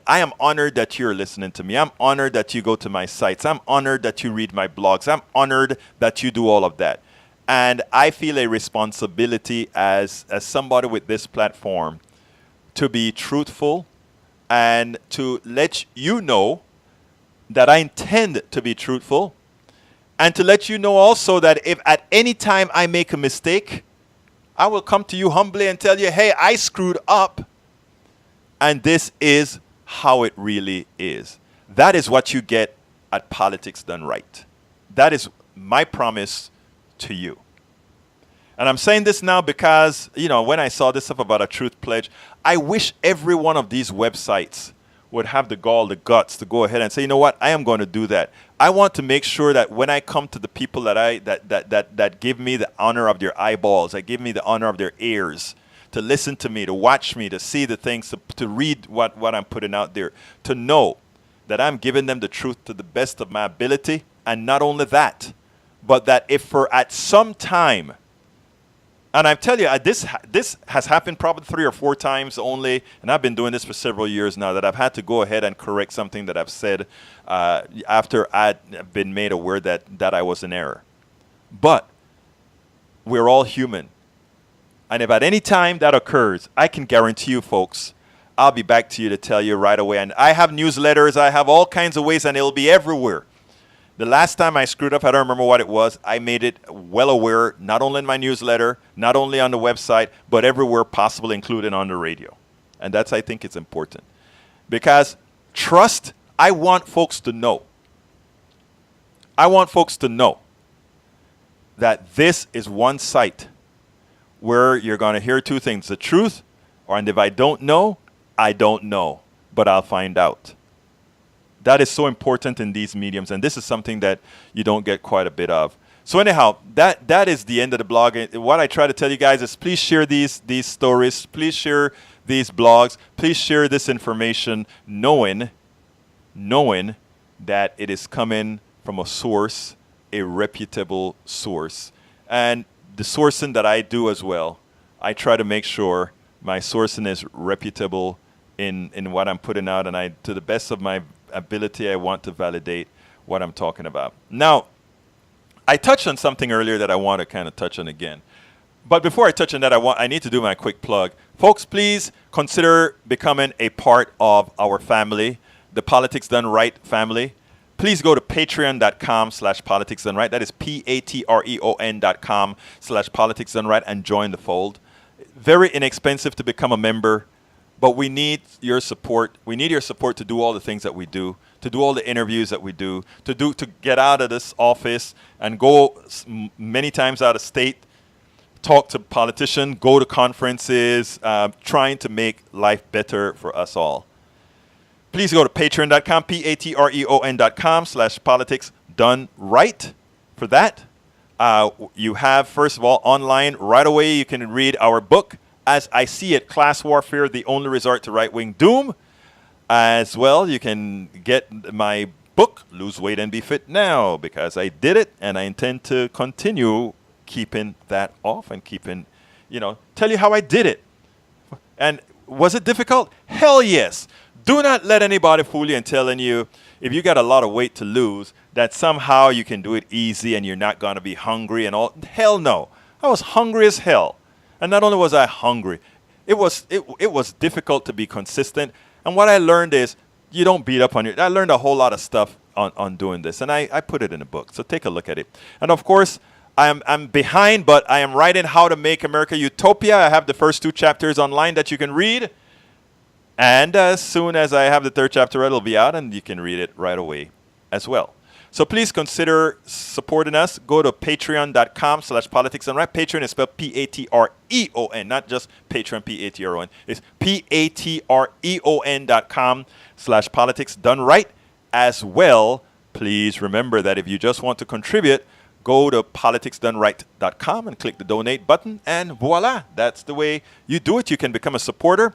I am honored that you're listening to me. I'm honored that you go to my sites. I'm honored that you read my blogs. I'm honored that you do all of that. And I feel a responsibility as somebody with this platform to be truthful and to let you know that I intend to be truthful. And to let you know also that if at any time I make a mistake, I will come to you humbly and tell you, hey, I screwed up. And this is how it really is. That is what you get at Politics Done Right. That is my promise to you. And I'm saying this now because, when I saw this stuff about a truth pledge, I wish every one of these websites would have the gall, the guts to go ahead and say, you know what, I am going to do that. I want to make sure that when I come to the people that give me the honor of their eyeballs, that give me the honor of their ears, to listen to me, to watch me, to see the things, to read what I'm putting out there, to know that I'm giving them the truth to the best of my ability. And not only that, but that if for at some time, and I tell you, this has happened probably 3 or 4 times only, and I've been doing this for several years now, that I've had to go ahead and correct something that I've said after I'd been made aware that I was in error. But we're all human. And if at any time that occurs, I can guarantee you, folks, I'll be back to you to tell you right away. And I have newsletters, I have all kinds of ways, and it'll be everywhere. The last time I screwed up, I don't remember what it was. I made it well aware, not only in my newsletter, not only on the website, but everywhere possible, including on the radio. And that's, I think, it's important. Because trust, I want folks to know. I want folks to know that this is one site where you're going to hear 2 things. The truth, and if I don't know, I don't know, but I'll find out. That is so important in these mediums, and this is something that you don't get quite a bit of. So anyhow, that is the end of the blog. What I try to tell you guys is please share these stories, please share these blogs, please share this information, knowing that it is coming from a source, a reputable source. And the sourcing that I do as well, I try to make sure my sourcing is reputable in what I'm putting out, and to the best of my ability, I want to validate what I'm talking about. Now, I touched on something earlier that I want to kind of touch on again. But before I touch on that, I need to do my quick plug. Folks, please consider becoming a part of our family, the Politics Done Right family. Please go to patreon.com/politicsdoneright. That is patreon.com/politicsdoneright and join the fold. Very inexpensive to become a member. But we need your support. We need your support to do all the things that we do, to do all the interviews that we do, to get out of this office and go many times out of state, talk to politicians, go to conferences, trying to make life better for us all. Please go to patreon.com, patreon.com/politicsdoneright for that. You have, first of all, online right away, you can read our book, As I See It, Class Warfare, The Only Resort to Right-Wing Doom. As well, you can get my book, Lose Weight and Be Fit Now, because I did it, and I intend to continue keeping that off and tell you how I did it. And was it difficult? Hell yes. Do not let anybody fool you in telling you if you got a lot of weight to lose, that somehow you can do it easy and you're not going to be hungry and all. Hell no. I was hungry as hell. And not only was I hungry, it was difficult to be consistent. And what I learned is you don't beat up on your. I learned a whole lot of stuff on doing this, and I put it in a book. So take a look at it. And of course, I'm behind, but I am writing How to Make America Utopia. I have the first 2 chapters online that you can read. And as soon as I have the 3rd chapter, it'll be out, and you can read it right away as well. So please consider supporting us. Go to patreon.com/politicsdoneright. Patreon is spelled Patreon, not just Patreon, Patron. It's patreon.com/politicsdoneright as well. Please remember that if you just want to contribute, go to politicsdoneright.com and click the donate button, and voila, that's the way you do it. You can become a supporter,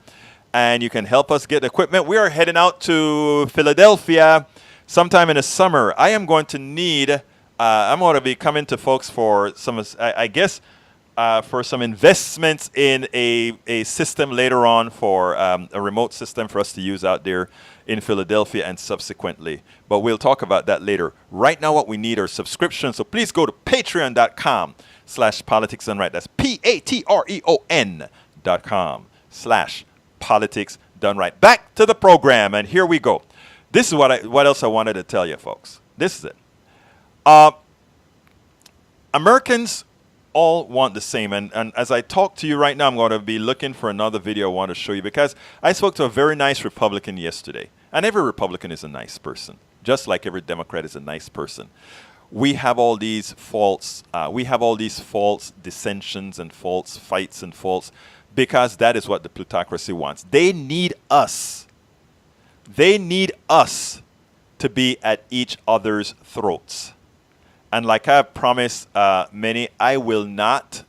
and you can help us get equipment. We are heading out to Philadelphia sometime in the summer. I am going to need, I'm going to be coming to folks for some, for some investments in a system later on for a remote system for us to use out there in Philadelphia and subsequently. But we'll talk about that later. Right now, what we need are subscriptions. So please go to patreon.com/politicsdoneright. That's patreon.com/politicsdoneright. Back to the program, and here we go. This is what else I wanted to tell you, folks. This is it. Americans all want the same. And as I talk to you right now, I'm going to be looking for another video I want to show you, because I spoke to a very nice Republican yesterday. And every Republican is a nice person, just like every Democrat is a nice person. We have all these faults. We have all these false dissensions and false fights and faults, because that is what the plutocracy wants. They need us. They need us to be at each other's throats. And like I promised many, I will not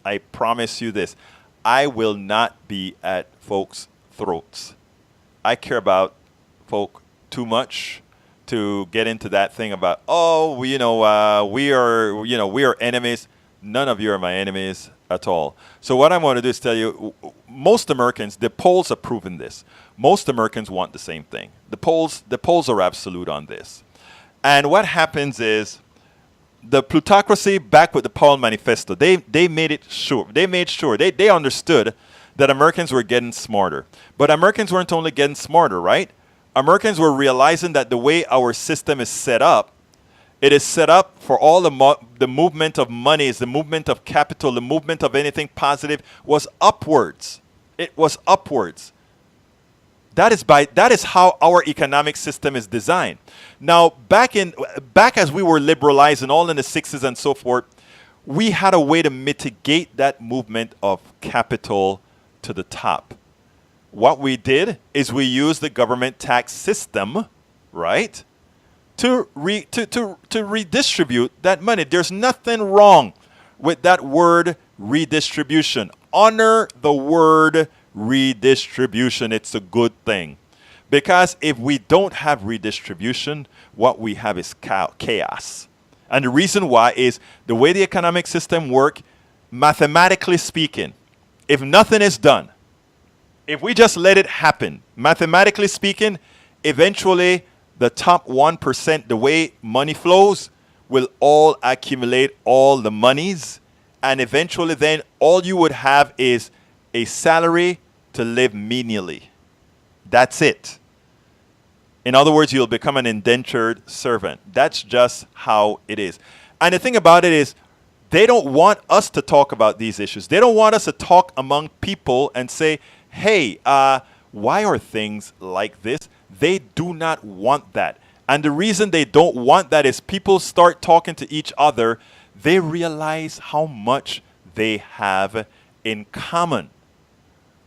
I promise you this. I will not be at folks' throats. I care about folk too much to get into that thing about, we are enemies. None of you are my enemies at all. So what I want to do is tell you, most Americans, the polls have proven this. Most Americans want the same thing. The polls are absolute on this. And what happens is the plutocracy back with the Paul Manifesto, they made sure they understood that Americans were getting smarter. But Americans weren't only getting smarter, right? Americans were realizing that the way our system is set up, it is set up for all the movement of monies, the movement of capital, the movement of anything positive was upwards. It was upwards. That is how our economic system is designed. Now, back as we were liberalizing all in the 60s and so forth, we had a way to mitigate that movement of capital to the top. What we did is we used the government tax system, right, to redistribute that money. There's nothing wrong with that word redistribution. Honor the word redistribution. It's a good thing. Because if we don't have redistribution, what we have is chaos. And the reason why is the way the economic system works, mathematically speaking, if nothing is done, if we just let it happen, mathematically speaking, eventually the top 1%, the way money flows, will all accumulate all the monies. And eventually then all you would have is a salary to live menially. That's it. In other words, you'll become an indentured servant. That's just how it is. And the thing about it is, they don't want us to talk about these issues. They don't want us to talk among people and say, hey, why are things like this? They do not want that. And the reason they don't want that is people start talking to each other. They realize how much they have in common.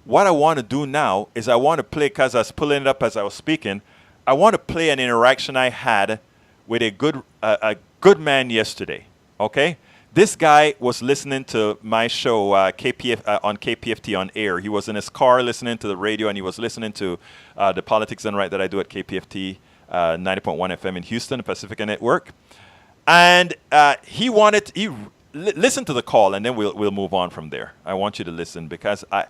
What I want to do now is I want to play, because I was pulling it up as I was speaking, I want to play an interaction I had with a good man yesterday, okay? This guy was listening to my show on KPFT on air. He was in his car listening to the radio, and he was listening to the Politics Done Right that I do at KPFT 90.1 FM in Houston, the Pacifica Network. And he listened to the call, and then we'll move on from there. I want you to listen, because I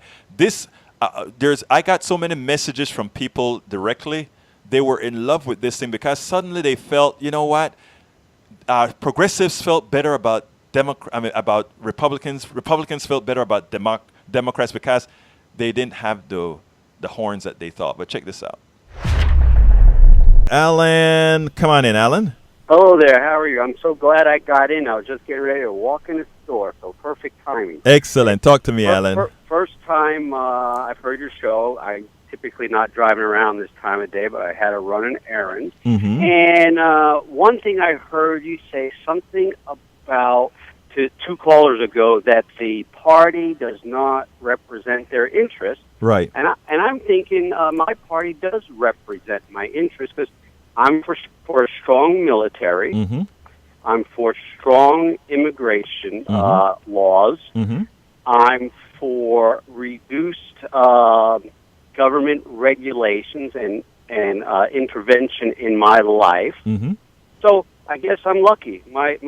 got so many messages from people directly. They were in love with this thing because suddenly they felt, you know what? Progressives felt better about Republicans. Republicans felt better about Democrats because they didn't have the horns that they thought. But check this out. Alan, come on in, Alan. Hello there, how are you? I'm so glad I got in. I was just getting ready to walk in the store, so perfect timing. Excellent. Talk to me, Alan. First time I've heard your show. I'm typically not driving around this time of day, but I had to run an errand. Mm-hmm. And one thing I heard you say something about to two callers ago, that the party does not represent their interests. Right. And I'm thinking my party does represent my interests, because I'm for a strong military. Mm-hmm. I'm for strong immigration laws. Mm-hmm. I'm for reduced government regulations and intervention in my life. Mm-hmm. So I guess I'm lucky. My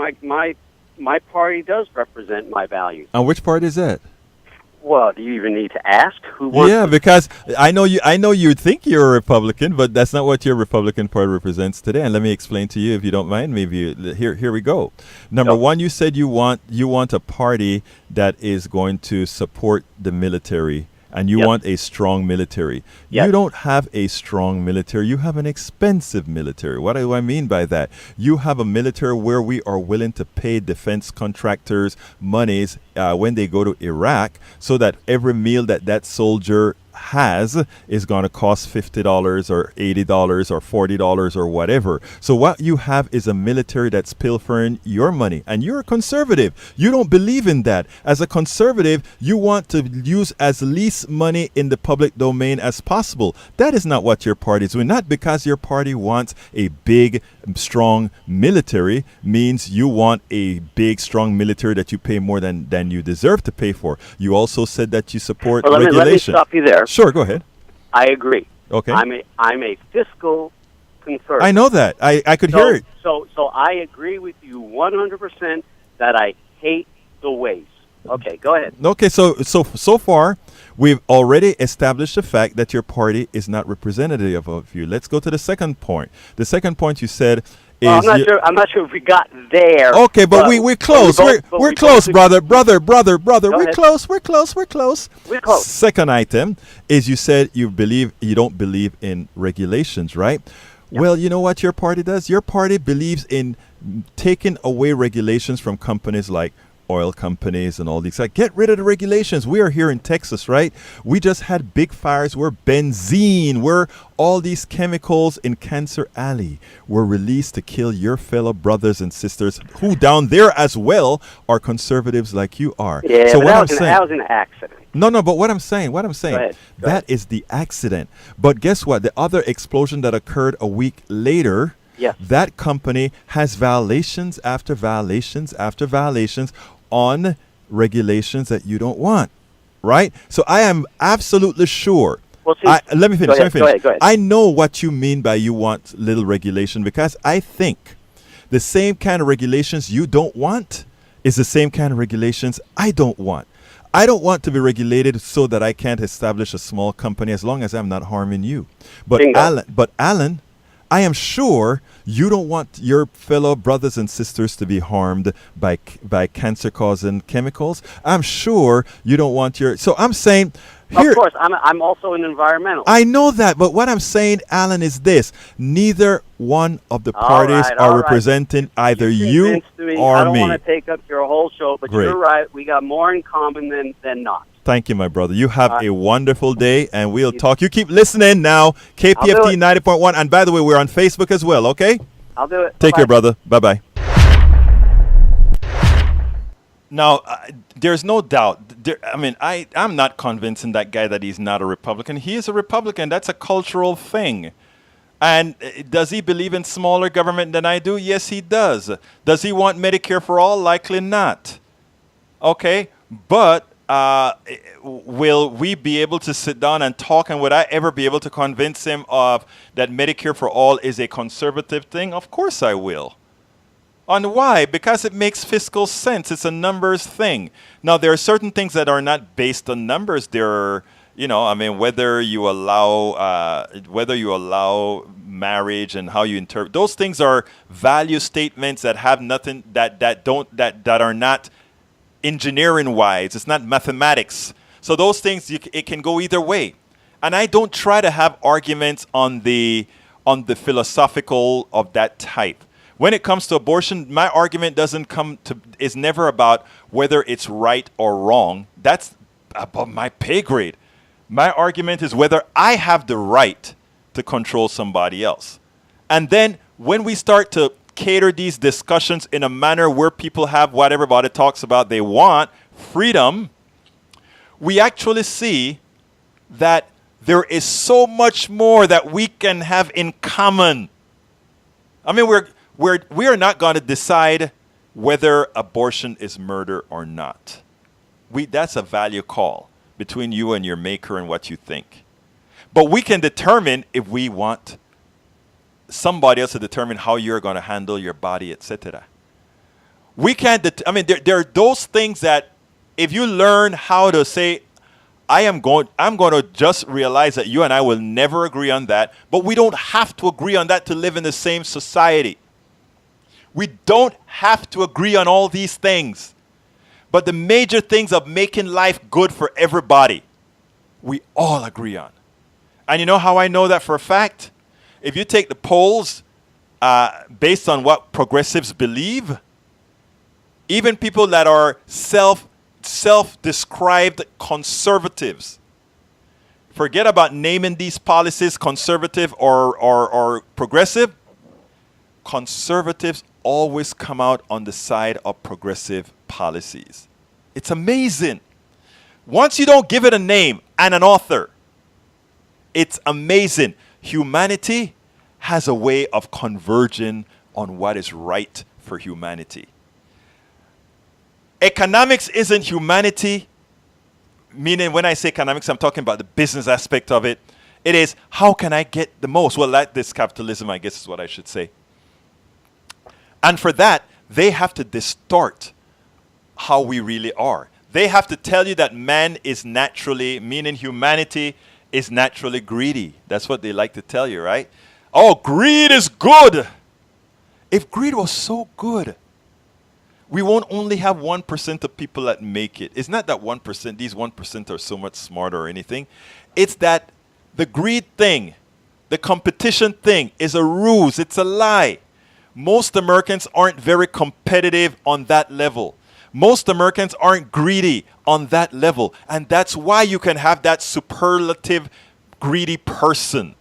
party does represent my values. And which party is that? Well, do you even need to ask? Yeah, because I know you think you're a Republican, but that's not what your Republican Party represents today. And let me explain to you, if you don't mind. Here we go. Number one, you said you want a party that is going to support the military. And you want a strong military. You don't have a strong military. You have an expensive military. What do I mean by that? You have a military where we are willing to pay defense contractors monies when they go to Iraq, so that every meal that soldier has is going to cost $50 or $80 or $40 or whatever. So what you have is a military that's pilfering your money, and you're a conservative. You don't believe in that. As a conservative, you want to use as least money in the public domain as possible. That is not what your party is doing. Not because your party wants a big, strong military means you want a big, strong military that you pay more than you deserve to pay for. You also said that you support regulation. Let me stop you there. Sure, go ahead. I agree. Okay. I'm a fiscal conservative. I know that. I could hear it. So I agree with you 100% that I hate the waste. Okay, go ahead. Okay, so far we've already established the fact that your party is not representative of you. Let's go to the second point. The second point you said is I'm not sure if we got there. Okay, but we're close. We're close, brother. We're ahead. close. We're close. We're close. Second item is you said you don't believe in regulations, right? Yeah. Well, you know what your party does? Your party believes in taking away regulations from companies like oil companies and all these. Like, get rid of the regulations. We are here in Texas, right? We just had big fires where benzene, where all these chemicals in Cancer Alley were released to kill your fellow brothers and sisters who down there as well are conservatives like you are. Yeah, so but that was an accident. No, but what I'm saying, Go ahead. that is the accident. But guess what? The other explosion that occurred a week later, yes, that company has violations after violations after violations on regulations that you don't want, right? So I am absolutely sure. Well, see, let me finish. Go ahead. I know what you mean by you want little regulation, because I think the same kind of regulations you don't want is the same kind of regulations I don't want. I don't want to be regulated so that I can't establish a small company as long as I'm not harming you. But Bingo. Alan, I am sure you don't want your fellow brothers and sisters to be harmed by cancer-causing chemicals. I'm sure you don't want your... So I'm saying... Here, of course, I'm also an environmentalist. I know that, but what I'm saying, Alan, is this. Neither one of the parties are representing either you or I don't me. want to take up your whole show, but Great. You're right. We got more in common than not. Thank you, my brother. You have a wonderful day, and we'll talk. You keep listening now. KPFT 90.1. And by the way, we're on Facebook as well, okay? I'll do it. Take Bye-bye. care, brother. Bye-bye. Now, there's no doubt. I'm not convincing that guy that he's not a Republican. He is a Republican. That's a cultural thing. And does he believe in smaller government than I do? Yes, he does. Does he want Medicare for all? Likely not. Okay, but will we be able to sit down and talk, and would I ever be able to convince him of that Medicare for all is a conservative thing? Of course I will. And why? Because it makes fiscal sense. It's a numbers thing. Now, there are certain things that are not based on numbers. There are, whether you allow marriage and how you interpret those things are value statements that have nothing that are not engineering wise. It's not mathematics. So those things it can go either way. And I don't try to have arguments on the philosophical of that type. When it comes to abortion, my argument is never about whether it's right or wrong. That's above my pay grade. My argument is whether I have the right to control somebody else. And then when we start to cater these discussions in a manner where people have what everybody talks about they want, freedom, we actually see that there is so much more that we can have in common. I mean, we are not going to decide whether abortion is murder or not. That's a value call between you and your maker and what you think. But we can determine if we want somebody else to determine how you're going to handle your body, etc. We can't. There are those things that if you learn how to say, I'm going to just realize that you and I will never agree on that, but we don't have to agree on that to live in the same society. We don't have to agree on all these things. But the major things of making life good for everybody, we all agree on. And you know how I know that for a fact? If you take the polls based on what progressives believe, even people that are self-described conservatives, Forget about naming these policies conservative or progressive. Conservatives always come out on the side of progressive policies. It's amazing. Once you don't give it a name and an author, it's amazing. Humanity has a way of converging on what is right for humanity. Economics isn't humanity. Meaning, when I say economics, I'm talking about the business aspect of it. It is, how can I get the most? Well, that this capitalism, I guess is what I should say. And for that, they have to distort how we really are. They have to tell you that man is naturally, meaning humanity, is naturally greedy. That's what they like to tell you, right? Oh, greed is good. If greed was so good, we won't only have 1% of people that make it. It's not that 1%, these 1% are so much smarter or anything. It's that the greed thing, the competition thing is a ruse. It's a lie. Most Americans aren't very competitive on that level. Most Americans aren't greedy on that level. And that's why you can have that superlative greedy person.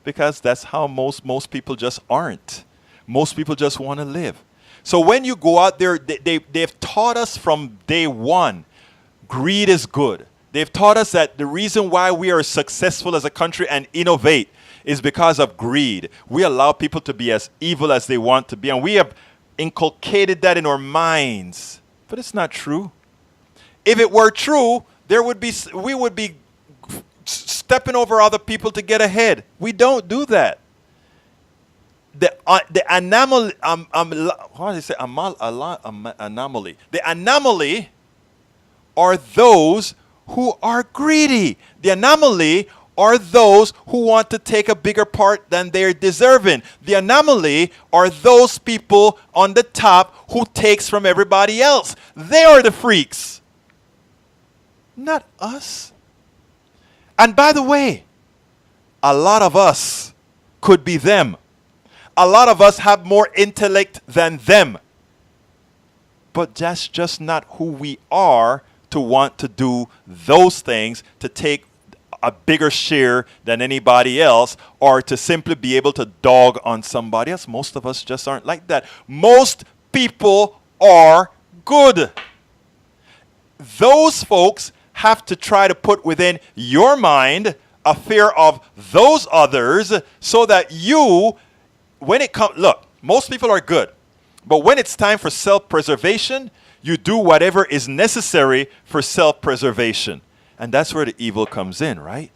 Because that's how most people just aren't. Most people just want to live. So when you go out there, they've taught us from day one, greed is good. They've taught us that the reason why we are successful as a country and innovate is because of greed. We allow people to be as evil as they want to be, and we have inculcated that in our minds. But it's not true. If it were true, we would be stepping over other people to get ahead. We don't do that. The anomaly. How do you say anomaly? The anomaly are those who are greedy. The anomaly are those who want to take a bigger part than they're deserving. The anomaly are those people on the top who takes from everybody else. They are the freaks, not us. And by the way, a lot of us could be them. A lot of us have more intellect than them. But that's just not who we are to want to do those things, to take a bigger share than anybody else, or to simply be able to dog on somebody else. Most of us just aren't like that. Most people are good. Those folks have to try to put within your mind a fear of those others so that you, when it comes, look, most people are good, but when it's time for self-preservation, you do whatever is necessary for self-preservation. And that's where the evil comes in, right?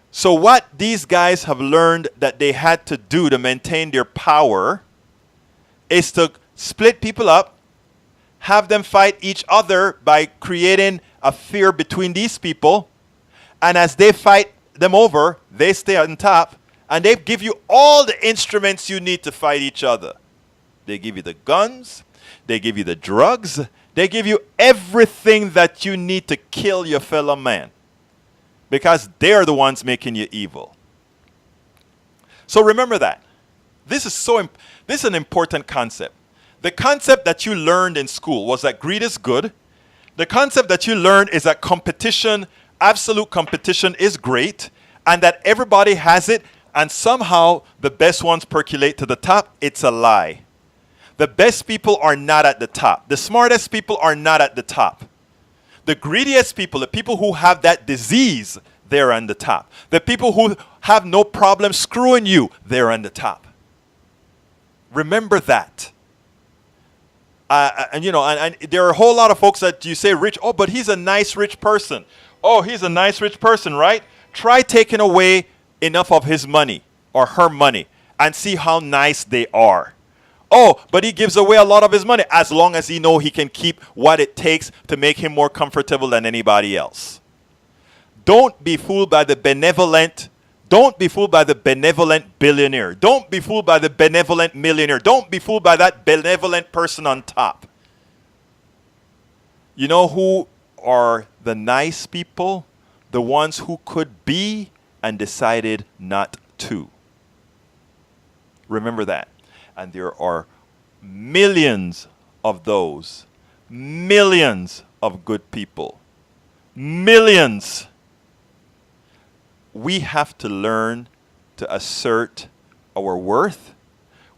So what these guys have learned that they had to do to maintain their power is to split people up, have them fight each other by creating a fear between these people, and as they fight them over, they stay on top, and they give you all the instruments you need to fight each other. They give you the guns, they give you the drugs, they give you everything that you need to kill your fellow man, because they're the ones making you evil. So remember that. This is an important concept. The concept that you learned in school was that greed is good. The concept that you learned is that competition, absolute competition, is great, and that everybody has it, and somehow the best ones percolate to the top. It's a lie. The best people are not at the top. The smartest people are not at the top. The greediest people, the people who have that disease, they're on the top. The people who have no problem screwing you, they're on the top. Remember that. And there are a whole lot of folks that you say rich. Oh, but he's a nice rich person. Oh, he's a nice rich person, right? Try taking away enough of his money or her money and see how nice they are. Oh, but he gives away a lot of his money as long as he knows he can keep what it takes to make him more comfortable than anybody else. Don't be fooled by the benevolent. Don't be fooled by the benevolent billionaire. Don't be fooled by the benevolent millionaire. Don't be fooled by that benevolent person on top. You know who are the nice people? The ones who could be and decided not to. Remember that. And there are millions of those. Millions of good people. Millions. we have to learn to assert our worth.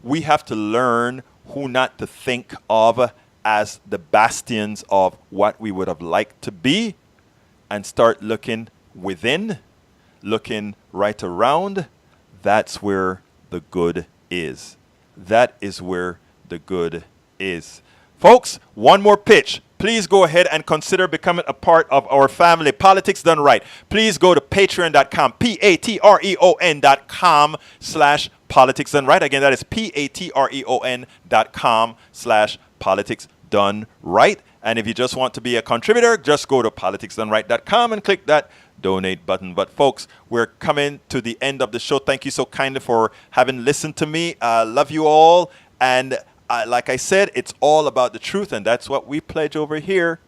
We have to learn who not to think of as the bastions of what we would have liked to be, and start looking within, looking right around. That's where the good is. That is where the good is. Folks, one more pitch. Please go ahead and consider becoming a part of our family, Politics Done Right. Please go to patreon.com, patreon.com/Politics Done Right. Again, that is patreon.com/Politics Done Right. And if you just want to be a contributor, just go to politicsdoneright.com and click that donate button. But folks, we're coming to the end of the show. Thank you so kindly for having listened to me. Love you all. And like I said, it's all about the truth, and that's what we pledge over here.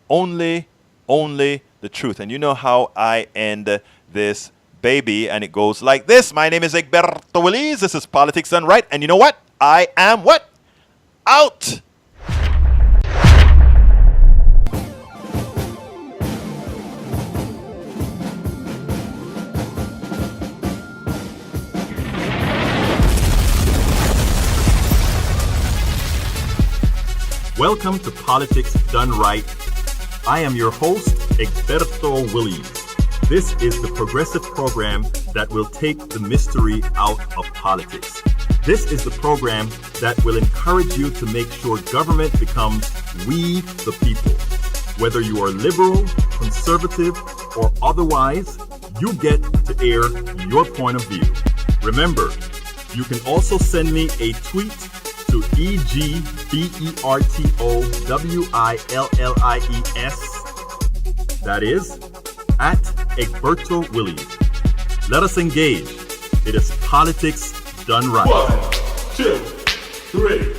Only the truth. And you know how I end this baby, and it goes like this. My name is Egberto Willies. This is Politics Done Right. And you know what? I am what? Out. Welcome to Politics Done Right. I am your host, Egberto Willies. This is the progressive program that will take the mystery out of politics. This is the program that will encourage you to make sure government becomes we the people. Whether you are liberal, conservative, or otherwise, you get to air your point of view. Remember, you can also send me a tweet to EGBERTOWILLIES. That is at Egberto Willies. Let us engage. It is Politics Done Right. 1, 2, 3.